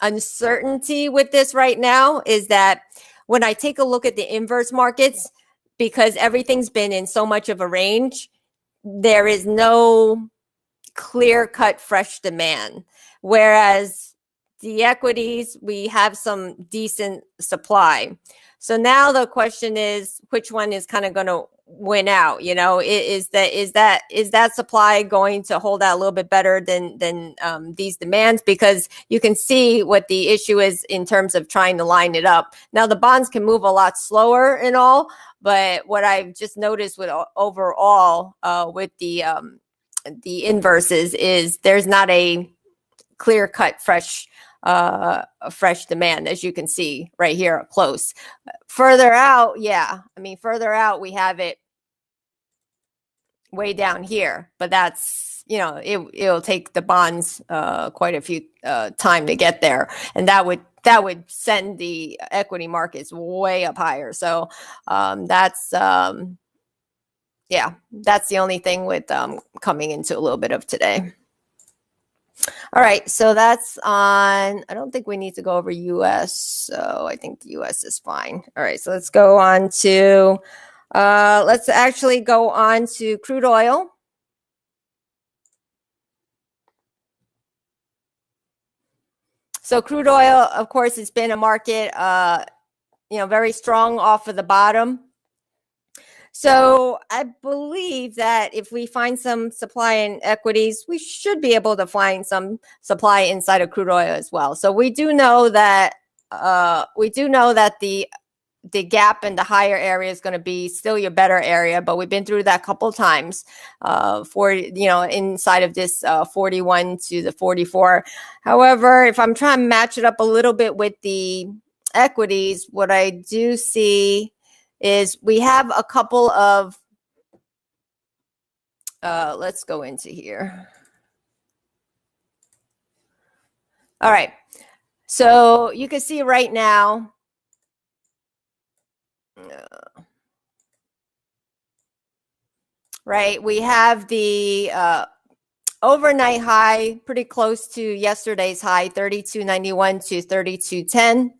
uncertainty with this right now is that when I take a look at the inverse markets, because everything's been in so much of a range, there is no clear-cut fresh demand. Whereas the equities, we have some decent supply. So now the question is, which one is kind of going to win out? Is that supply going to hold out a little bit better than these demands? Because you can see what the issue is in terms of trying to line it up. Now the bonds can move a lot slower and all, but what I've just noticed with overall with the inverses is there's not a clear-cut fresh demand, as you can see right here up close. Further out, further out we have it way down here, but that's it'll take the bonds quite a few time to get there, and that would send the equity markets way up higher. So that's the only thing with coming into a little bit of today. All right, so that's on, I don't think we need to go over US, so I think US is fine. All right, so let's go on to, let's actually go on to crude oil. So crude oil, of course, it's been a market, very strong off of the bottom. So I believe that if we find some supply in equities, we should be able to find some supply inside of crude oil as well. So we do know that the gap in the higher area is going to be still your better area, but we've been through that a couple of times inside of this 41 to the 44. However, if I'm trying to match it up a little bit with the equities, what I do see is we have a couple of, let's go into here. All right. So you can see right now, right, we have the overnight high pretty close to yesterday's high, 32.91 to 32.10.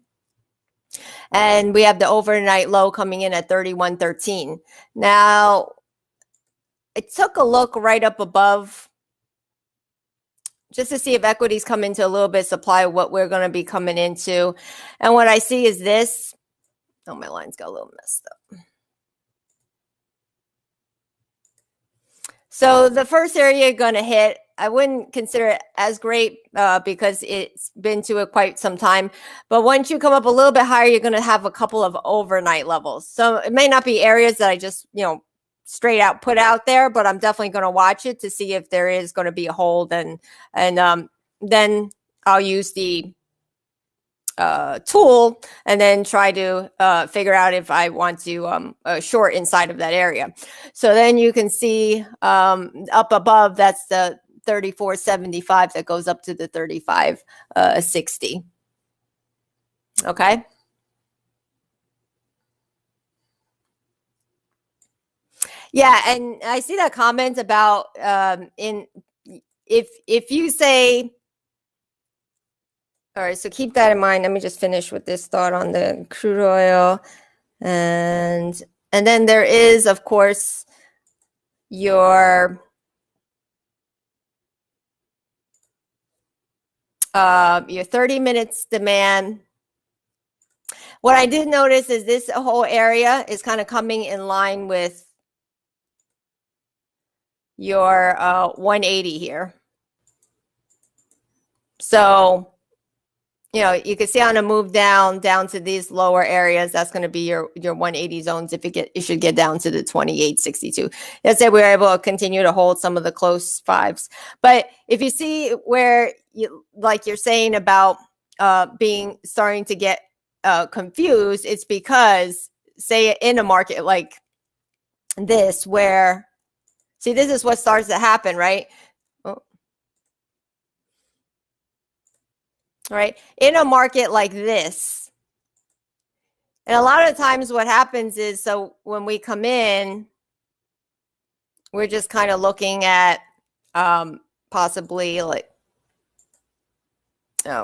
And we have the overnight low coming in at 31.13. Now, I took a look right up above just to see if equities come into a little bit of supply of what we're going to be coming into. And what I see is this. Oh, my lines got a little messed up. So the first area you're going to hit, I wouldn't consider it as great because it's been to it quite some time. But once you come up a little bit higher, you're going to have a couple of overnight levels. So it may not be areas that I just, straight out put out there, but I'm definitely going to watch it to see if there is going to be a hold. And then I'll use the tool and then try to figure out if I want to short inside of that area. So then you can see up above, that's the 34.75 that goes up to the 35.60. Okay. Yeah, and I see that comment about if you say, all right, so keep that in mind. Let me just finish with this thought on the crude oil. And then there is, of course, your 30 minutes demand. What I did notice is this whole area is kind of coming in line with your 180 here. So, you can see on a move down to these lower areas, that's going to be your 180 zones. If it should get down to the 28.62. Let's say we're able to continue to hold some of the close fives. But if you see where you're saying about starting to get confused, it's because, say, in a market like this, where, see, this is what starts to happen, right? Right? In a market like this, and a lot of times what happens is, so when we come in, we're just kind of looking at possibly like,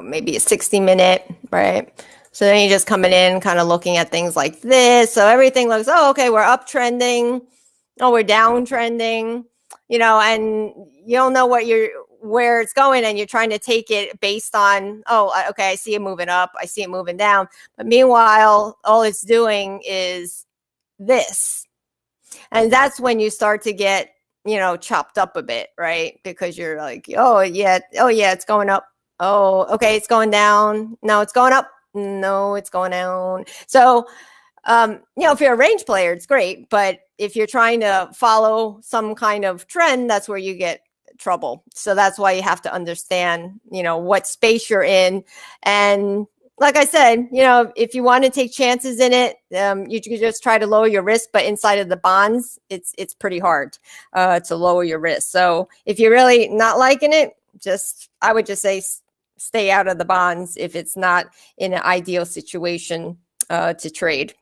maybe a 60-minute, right? So then you're just coming in, kind of looking at things like this. So everything looks, okay, we're uptrending. Oh, we're downtrending, and you don't know where it's going, and you're trying to take it based on, okay, I see it moving up, I see it moving down. But meanwhile, all it's doing is this. And that's when you start to get, chopped up a bit, right? Because you're like, oh yeah, it's going up. Oh, okay, it's going down. No, it's going up. No, it's going down. So, if you're a range player, it's great. But if you're trying to follow some kind of trend, that's where you get trouble. So that's why you have to understand, what space you're in. And like I said, if you want to take chances in it, you can just try to lower your risk. But inside of the bonds, it's pretty hard to lower your risk. So if you're really not liking it, I would just say stay out of the bonds if it's not in an ideal situation to trade.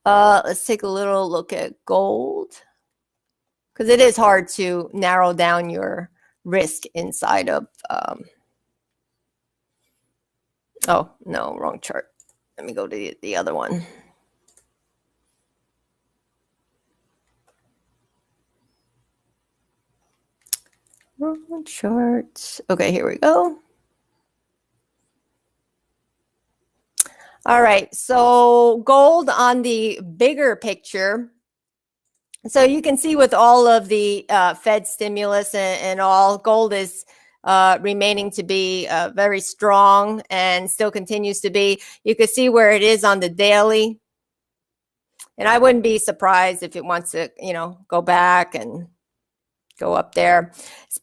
Let's take a little look at gold, because it is hard to narrow down your risk inside of, oh, no, wrong chart. Let me go to the other one. Wrong chart. Okay, here we go. All right, so gold on the bigger picture. So you can see with all of the Fed stimulus and all, gold is remaining to be very strong and still continues to be. You can see where it is on the daily. And I wouldn't be surprised if it wants to, you know, go back and go up there.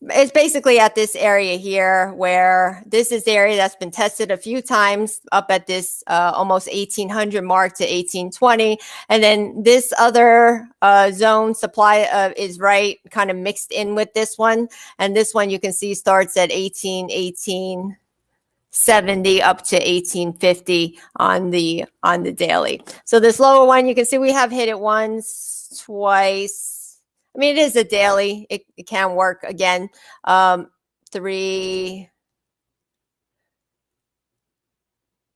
It's basically at this area here, where this is the area that's been tested a few times, up at this almost 1800 mark to 1820. And then this other zone supply is right kind of mixed in with this one. And this one you can see starts at 1870 up to 1850 on the daily. So this lower one, you can see we have hit it once, twice. I mean, it is a daily. It can work again. 3.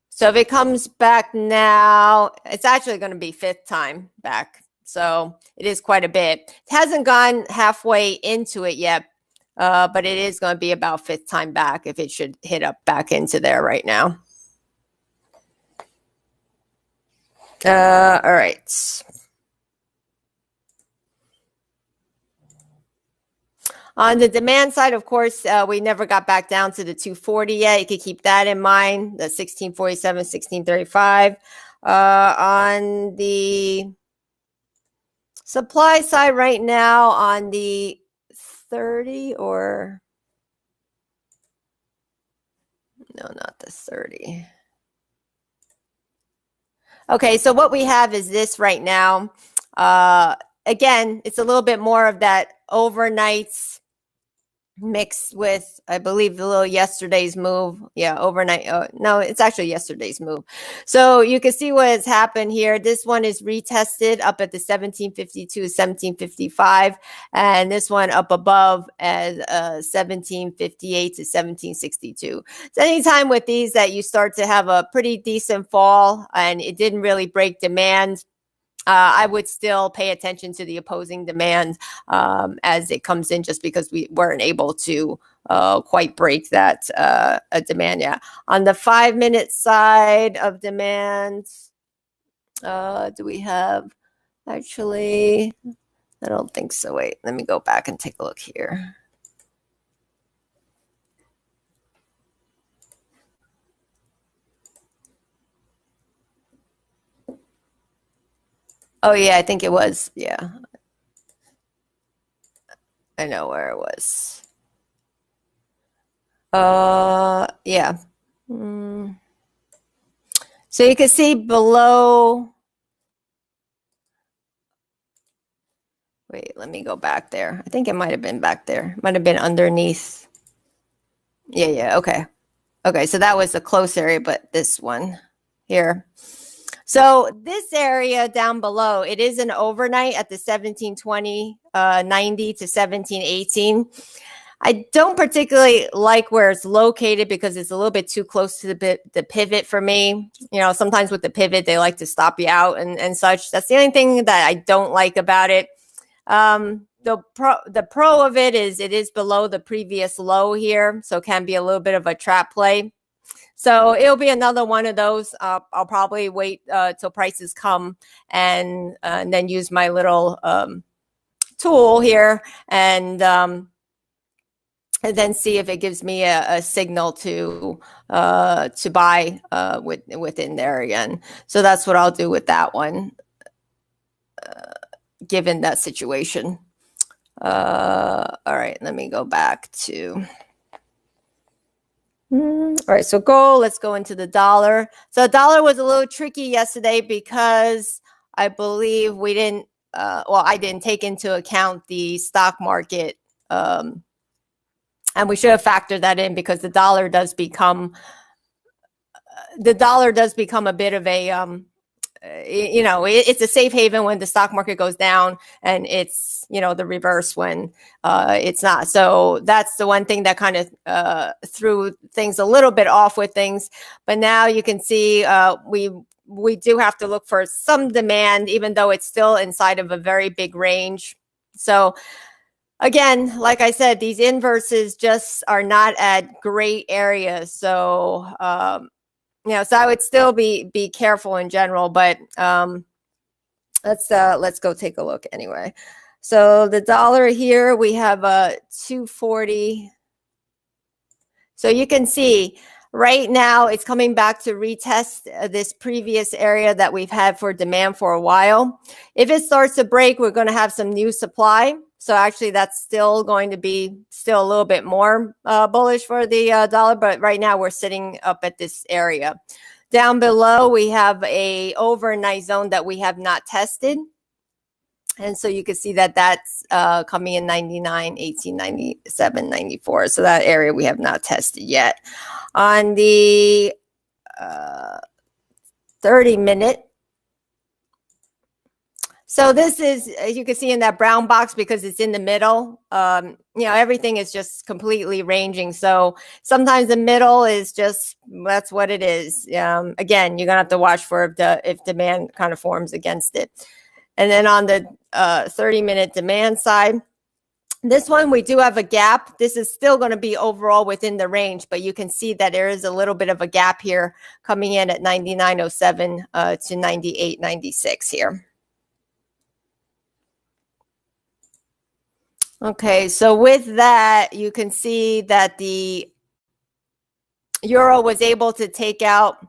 So if it comes back now, it's actually going to be 5th time back. So it is quite a bit. It hasn't gone halfway into it yet, but it is going to be about 5th time back if it should hit up back into there right now. All right. On the demand side, of course, we never got back down to the 240 yet. You could keep that in mind, the 1647, 1635. On the supply side right now, on the 30 or... No, not the 30. Okay, so what we have is this right now. Again, it's a little bit more of that overnights mixed with, I believe, the little yesterday's move. Yeah, overnight. No, it's actually yesterday's move. So you can see what has happened here. This one is retested up at the 1752, 1755, and this one up above as 1758 to 1762. So anytime with these that you start to have a pretty decent fall and it didn't really break demand, I would still pay attention to the opposing demand as it comes in, just because we weren't able to quite break that demand. Yeah. On the 5-minute side of demand, do we have actually? I don't think so. Wait, let me go back and take a look here. Oh, yeah, I think it was. Yeah. I know where it was. Yeah. So you can see below. Wait, let me go back there. I think it might have been back there. Might have been underneath. Yeah, okay. Okay, so that was the close area, but this one here. So this area down below, it is an overnight at the 1720, 90 to 1718. I don't particularly like where it's located because it's a little bit too close to the pivot for me. You know, sometimes with the pivot, they like to stop you out and such. That's the only thing that I don't like about it. The pro of it is below the previous low here, so it can be a little bit of a trap play. So it'll be another one of those. I'll probably wait till prices come and then use my little tool here and then see if it gives me a signal to buy within there again. So that's what I'll do with that one, given that situation. All right, let me go back to. All right, so gold, let's go into the dollar. So dollar was a little tricky yesterday because I believe we didn't, I didn't take into account the stock market. And we should have factored that in because the dollar does become a bit of a it's a safe haven when the stock market goes down, and it's, the reverse when it's not. So that's the one thing that kind of threw things a little bit off with things. But now you can see we do have to look for some demand, even though it's still inside of a very big range. So again, like I said, these inverses just are not at great areas. So so I would still be careful in general, but let's go take a look anyway. So the dollar here, we have 240. So you can see right now it's coming back to retest this previous area that we've had for demand for a while. If it starts to break, we're going to have some new supply. So actually that's still going to be a little bit more bullish for the dollar. But right now we're sitting up at this area. Down below, we have a overnight zone that we have not tested. And so you can see that that's coming in 99, 18, 97, 94. So that area we have not tested yet. On the 30-minute. So this is, as you can see in that brown box, because it's in the middle, everything is just completely ranging. So sometimes the middle is just, that's what it is. Again, you're going to have to watch for if demand kind of forms against it. And then on the 30-minute demand side, this one, we do have a gap. This is still going to be overall within the range, but you can see that there is a little bit of a gap here coming in at 99.07 to 98.96 here. Okay, so with that, you can see that the euro was able to take out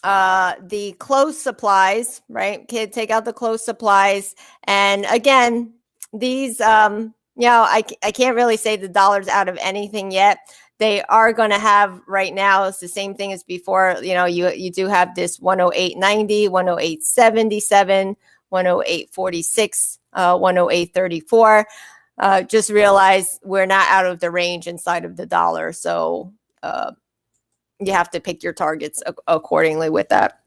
the closed supplies, right? Take out the closed supplies. And again, these, I can't really say the dollar's out of anything yet. They are going to have right now, it's the same thing as before. You do have this 108.90, 108.77, 108.46, 108.34. Just realize we're not out of the range inside of the dollar. So you have to pick your targets accordingly with that.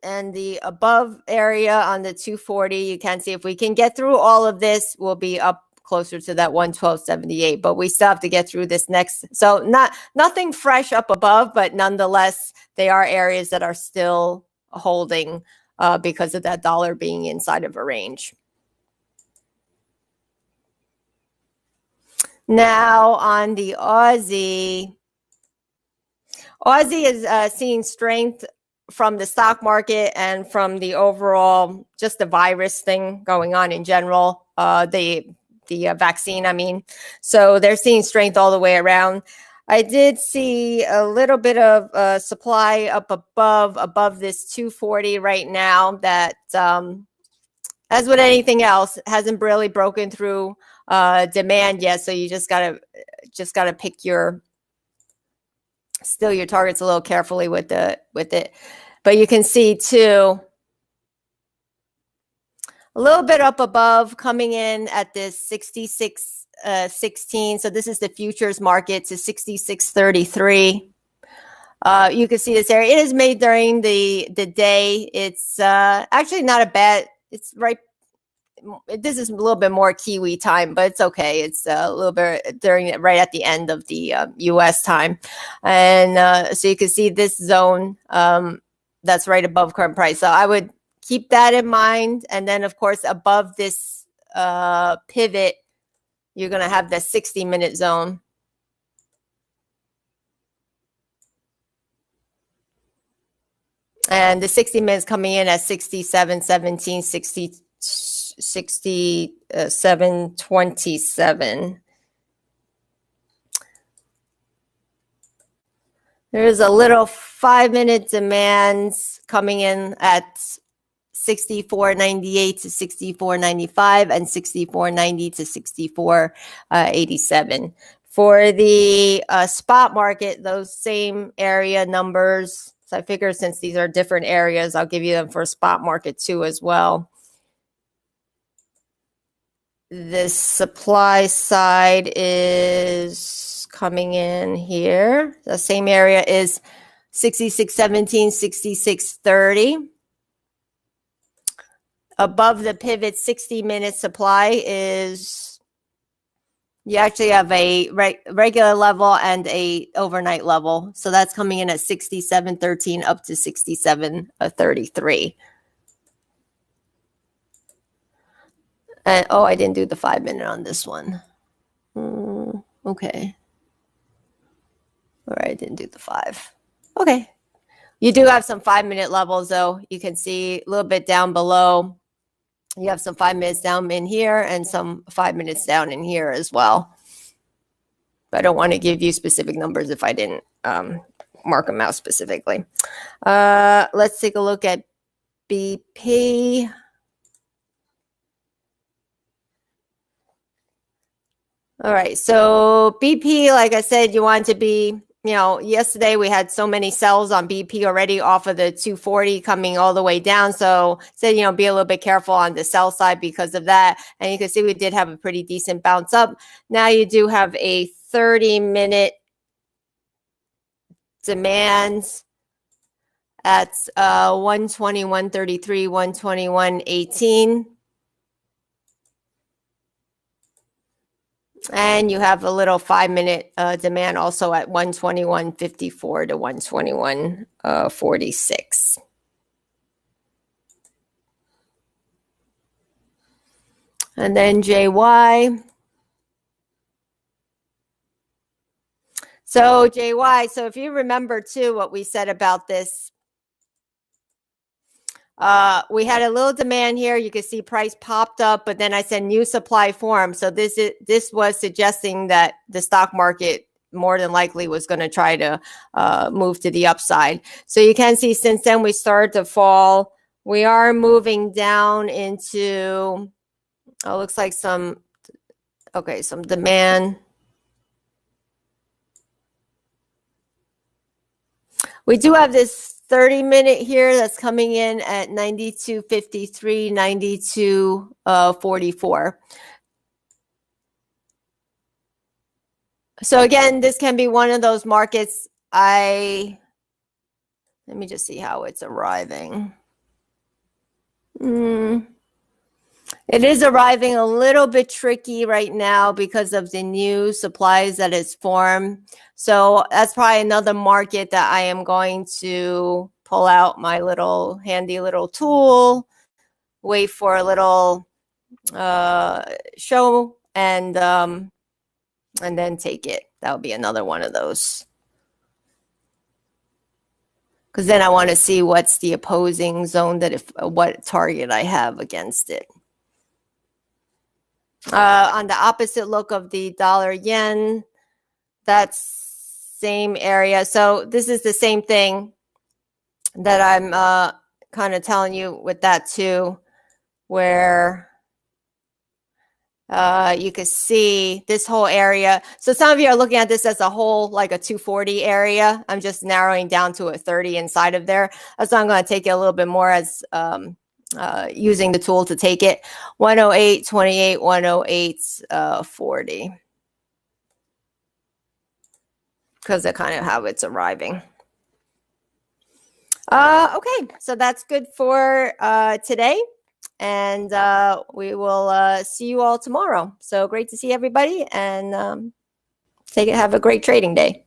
And the above area on the 240, you can see if we can get through all of this, we'll be up closer to that 112.78. But we still have to get through this next. So nothing fresh up above, but nonetheless, they are areas that are still holding because of that dollar being inside of a range. Now on the Aussie is seeing strength from the stock market and from the overall, just the virus thing going on in general, the vaccine, I mean. So they're seeing strength all the way around. I did see a little bit of supply up above this 240 right now that, as with anything else, hasn't really broken through demand yet. So you just gotta pick your targets a little carefully with it. But you can see too, a little bit up above, coming in at this 66.16. So this is the futures market to 66.33. You can see this area. It is made during the day. It's actually not a bad. It's right. This is a little bit more Kiwi time, but it's okay. It's a little bit right at the end of the U.S. time. And so you can see this zone that's right above current price. So I would keep that in mind. And then, of course, above this pivot, you're going to have the 60-minute zone. And the 60 minutes coming in at 67.17, 67.27. There's a little 5-minute demands coming in at 64.98 to 64.95 and 64.90 to 64.87. For the spot market, those same area numbers. So I figure since these are different areas, I'll give you them for spot market too as well. The supply side is coming in here. The same area is 66.17, 66.30. Above the pivot 60-minute supply is, you actually have a regular level and a overnight level. So that's coming in at 67.13 up to 67.33. And oh, I didn't do the 5-minute on this one. Okay. All right, I didn't do the 5. Okay. You do have some 5-minute levels, though. You can see a little bit down below. You have some 5 minutes down in here and some 5 minutes down in here as well. But I don't want to give you specific numbers if I didn't mark them out specifically. Let's take a look at BP. All right, so BP, like I said, you want to be, yesterday we had so many sells on BP already off of the 240 coming all the way down. So said, be a little bit careful on the sell side because of that. And you can see we did have a pretty decent bounce up. Now you do have a 30-minute demand at 121.33, 121.18. And you have a little 5-minute demand also at 121.54 to 121.46. And then JY. So JY, so if you remember too what we said about this, we had a little demand here. You can see price popped up, but then I said new supply form. So this was suggesting that the stock market more than likely was going to try to move to the upside. So you can see since then we started to fall. We are moving down into, looks like some demand. We do have this 30-minute here that's coming in at 92.53, 92.44. So again, this can be one of those markets. Let me just see how it's arriving. It is arriving a little bit tricky right now because of the new supplies that is formed. So that's probably another market that I am going to pull out my little handy little tool, wait for a little show, and then take it. That would be another one of those. Because then I want to see what's the opposing zone, what target I have against it. On the opposite look of the dollar yen, that's same area. So this is the same thing that I'm kind of telling you with that too, where you can see this whole area. So some of you are looking at this as a whole, like a 240 area. I'm just narrowing down to a 30 inside of there. So I'm going to take it a little bit more as using the tool to take it. 108.28, 108.40. Because of kind of how it's arriving. Okay, so that's good for today. And we will see you all tomorrow. So great to see everybody, and have a great trading day.